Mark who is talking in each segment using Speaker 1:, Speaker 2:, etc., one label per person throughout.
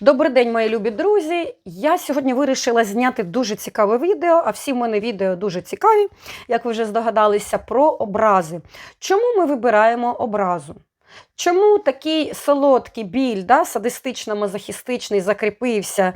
Speaker 1: Добрий день, мої любі друзі! Я сьогодні вирішила зняти дуже цікаве відео, а всі в мене відео дуже цікаві, як ви вже здогадалися, про образи. Чому ми вибираємо образу? Чому такий солодкий біль, садистично-мазохістичний закріпився?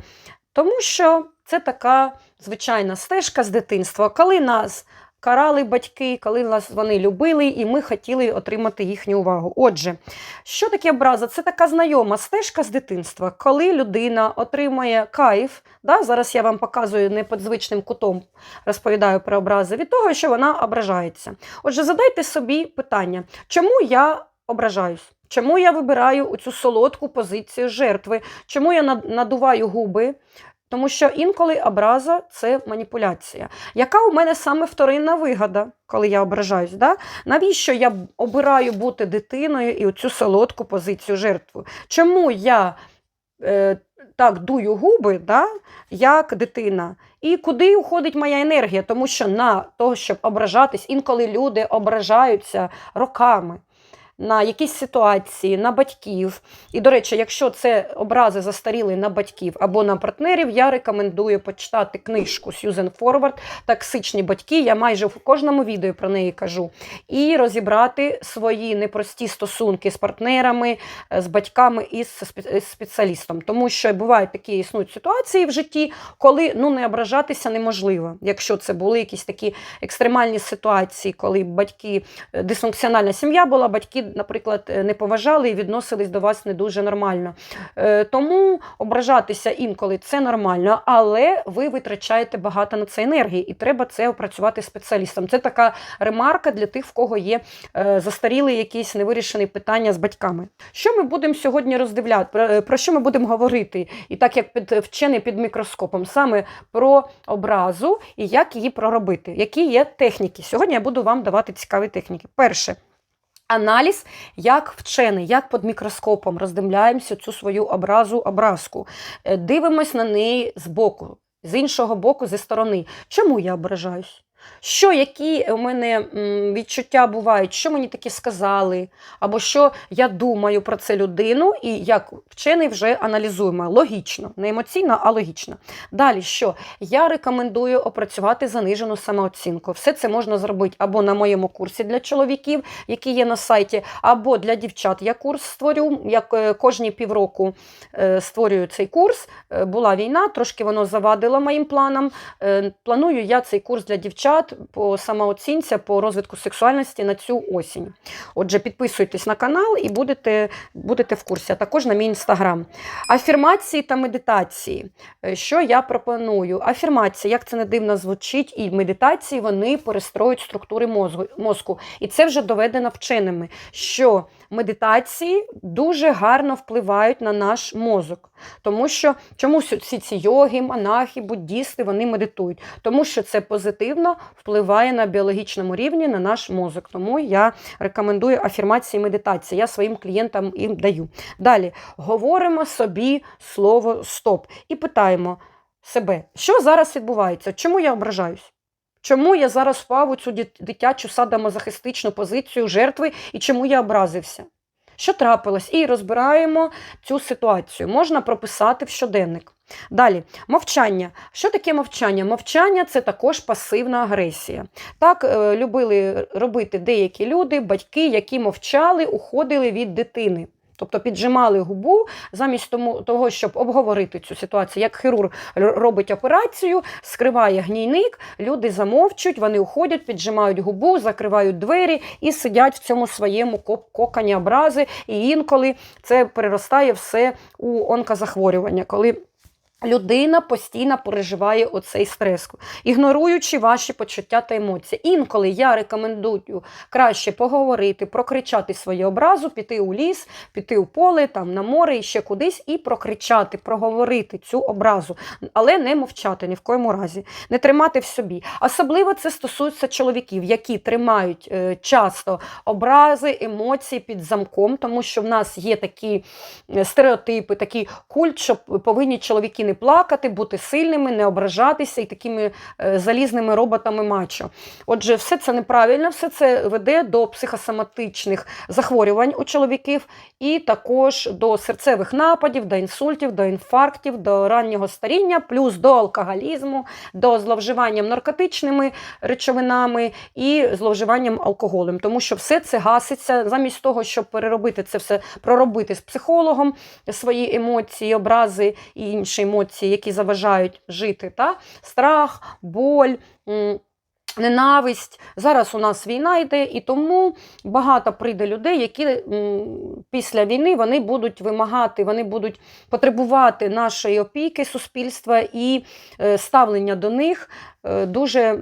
Speaker 1: Тому що це така звичайна стежка з дитинства, коли нас карали батьки, коли нас вони любили, і ми хотіли отримати їхню увагу. Отже, що таке образа? Це така знайома стежка з дитинства, коли людина отримує кайф, зараз я вам показую не під звичним кутом, розповідаю про образи, від того, що вона ображається. Отже, задайте собі питання, чому я ображаюсь? Чому я вибираю цю солодку позицію жертви? Чому я надуваю губи? Тому що інколи образа – це маніпуляція. Яка у мене саме вторинна вигода, коли я ображаюсь? Навіщо я обираю бути дитиною і оцю солодку позицію жертви? Чому я так дую губи, як дитина? І куди уходить моя енергія? Тому що на того, щоб ображатись, інколи люди ображаються роками на якісь ситуації, на батьків. І, до речі, якщо це образи застаріли на батьків або на партнерів, я рекомендую почитати книжку Сьюзен Форвард «Токсичні батьки». Я майже в кожному відео про неї кажу. І розібрати свої непрості стосунки з партнерами, з батьками і з спеціалістом. Тому що бувають такі існують ситуації в житті, коли не ображатися неможливо. Якщо це були якісь такі екстремальні ситуації, коли батьки, дисфункціональна сім'я була, батьки, наприклад, не поважали і відносились до вас не дуже нормально. Тому ображатися інколи це нормально, але ви витрачаєте багато на це енергії, і треба це опрацювати спеціалістом. Це така ремарка для тих, в кого є застарілі якісь невирішені питання з батьками. Що ми будемо сьогодні роздивляти? Про що ми будемо говорити? І так, як вчений під мікроскопом, саме про образу і як її проробити. Які є техніки? Сьогодні я буду вам давати цікаві техніки. Перше. Аналіз, як вчений, як під мікроскопом роздивляємося цю свою образку. Дивимось на неї збоку, з іншого боку, зі сторони. Чому я ображаюсь? Які у мене відчуття бувають, що мені таке сказали, або що я думаю про цю людину, і як вчений вже аналізуємо. Логічно, не емоційно, а логічно. Далі, що? Я рекомендую опрацювати занижену самооцінку. Все це можна зробити або на моєму курсі для чоловіків, який є на сайті, або для дівчат. Я курс створю, як кожні півроку створюю цей курс. Була війна, трошки воно завадило моїм планам. Планую я цей курс для дівчат по самооцінці, по розвитку сексуальності на цю осінь. Отже, підписуйтесь на канал і будете в курсі, а також на мій інстаграм. Афірмації та медитації. Що я пропоную? Афірмації, як це не дивно звучить, і медитації, вони перестроюють структури мозку. І це вже доведено вченими, що медитації дуже гарно впливають на наш мозок. Тому що, чому всі ці йоги, монахи, буддісти, вони медитують? Тому що це позитивно впливає на біологічному рівні на наш мозок. Тому я рекомендую афірмації і медитації. Я своїм клієнтам їм даю. Далі, говоримо собі слово «стоп» і питаємо себе, що зараз відбувається? Чому я ображаюсь? Чому я зараз впав у цю дитячу садомазохістичну позицію жертви і чому я образився? Що трапилось? І розбираємо цю ситуацію. Можна прописати в щоденник. Далі, мовчання. Що таке мовчання? Мовчання – це також пасивна агресія. Так любили робити деякі люди, батьки, які мовчали, уходили від дитини. Тобто піджимали губу замість того, щоб обговорити цю ситуацію. Як хірург робить операцію, скриває гнійник, люди замовчують, вони уходять, піджимають губу, закривають двері і сидять в цьому своєму коконі образи. І інколи це переростає все у онкозахворювання, коли людина постійно переживає оцей стрес, ігноруючи ваші почуття та емоції. Інколи я рекомендую краще поговорити, прокричати свою образу, піти у ліс, піти у поле, на море і ще кудись і прокричати, проговорити цю образу. Але не мовчати ні в коєму разі, не тримати в собі. Особливо це стосується чоловіків, які тримають часто образи, емоції під замком, тому що в нас є такі стереотипи, такий культ, що повинні чоловіки не не плакати, бути сильними, не ображатися і такими залізними роботами мачо. Отже, все це неправильно, все це веде до психосоматичних захворювань у чоловіків і також до серцевих нападів, до інсультів, до інфарктів, до раннього старіння, плюс до алкоголізму, до зловживання наркотичними речовинами і зловживанням алкоголем. Тому що все це гаситься замість того, щоб переробити це все, проробити з психологом свої емоції, образи і інші емоції, які заважають жити. Та? Страх, боль, ненависть. Зараз у нас війна йде, і тому багато прийде людей, які після війни вони будуть вимагати, вони будуть потребувати нашої опіки суспільства і ставлення до них дуже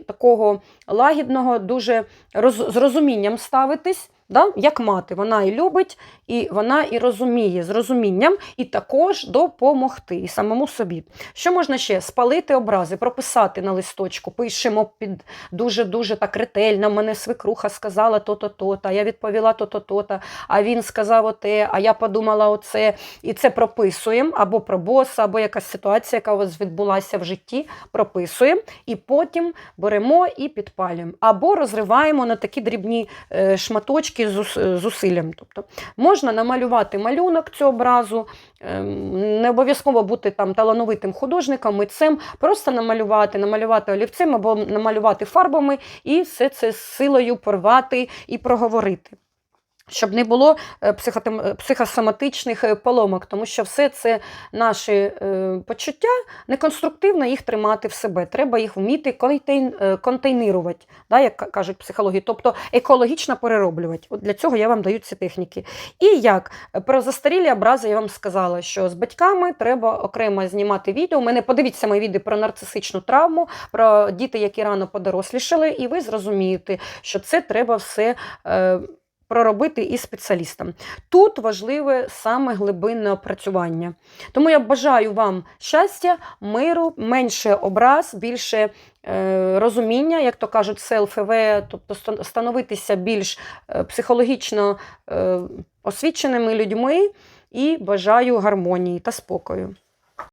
Speaker 1: такого лагідного, дуже з розумінням ставитись. Да? Як мати, вона і любить, і вона і розуміє з розумінням, і також допомогти і самому собі. Що можна ще? Спалити образи, прописати на листочку, пишемо під дуже-дуже так ретельно, мене свекруха сказала то-то, то-то, а я відповіла то-то, то-то, а він сказав оте, а я подумала оце. І це прописуємо, або про боса, або якась ситуація, яка у вас відбулася в житті, прописуємо, і потім беремо і підпалюємо. Або розриваємо на такі дрібні шматочки, з зусиллям. Тобто можна намалювати малюнок цього образу, не обов'язково бути там талановитим художником, митцем, просто намалювати олівцем або намалювати фарбами і все це з силою порвати і проговорити. Щоб не було психосоматичних поломок, тому що все це наші почуття, неконструктивно їх тримати в себе. Треба їх вміти контейнірувати, да, як кажуть психологи, тобто екологічно перероблювати. От для цього я вам даю ці техніки. І як? Про застарілі образи я вам сказала, що з батьками треба окремо знімати відео. У мене, подивіться мої відео про нарцисичну травму, про діти, які рано подорослішали, і ви зрозумієте, що це треба все проробити із спеціалістом. Тут важливе саме глибинне опрацювання. Тому я бажаю вам щастя, миру, менше образ, більше розуміння, як то кажуть, self-aware, тобто становитися більш психологічно освіченими людьми, і бажаю гармонії та спокою.